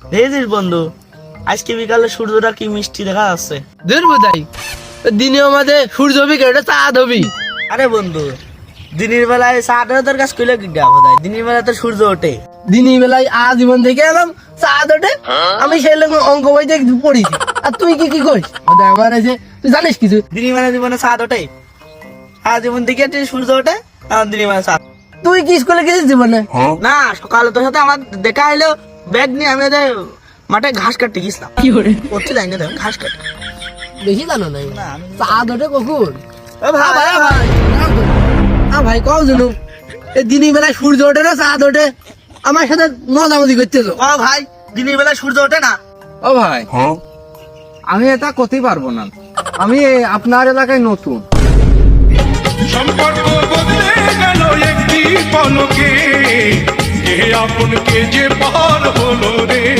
দেখেছিস বন্ধু, আজকে বিকালে সূর্যটা কি মিষ্টি দেখা যাচ্ছে। দূর বোধাই, দিনে আমাদের সূর্য হবি কেটে চাঁদ হবি। আরে বন্ধু, দিনের বেলায় চাঁদের তোর কাছে কইলে কি ডাব হয়, দিনের বেলায় তো সূর্য ওঠে। দিনই বেলায় আজীবন থেকে এলাম চাঁদ ওঠে, আমি সেই লোক অঙ্ক বইতে পড়িছি। আর তুই কি করিস? আমার আছে, তুই জানিস কিছু? দিনের বেলা জীবনে চাঁদ ওঠে, আজীবন থেকে সূর্য ওঠে, আর দিনের বেলা চাঁদ। তুই কি স্কুলে গেছিস জীবনে? না, সকালে তোর সাথে আমার দেখা হইলো, ব্যাগ নিয়ে আমি ওদের মাঠে ঘাস কাটতে গেছিলাম। কি করে করতে যাই না, দেখুন ঘাস কাটতে। বেশি জানো নাই? না, আমি চাঁদ ওঠে কখন? ভাই ভাই কও জানো, এই দিনই বেলায় সূর্য ওঠে না চাঁদ ওঠে? আমার সাথে মজামজি করতেছো? ও ভাই, দিনের বেলা সূর্য ওঠে না। ও ভাই, আমি এটা করতেই পারবো না। আমি আপনার এলাকায় নতুন। সম্পর্ক বদলে গেল একটি পলকে, কে আপন কে যে পর হলো রে।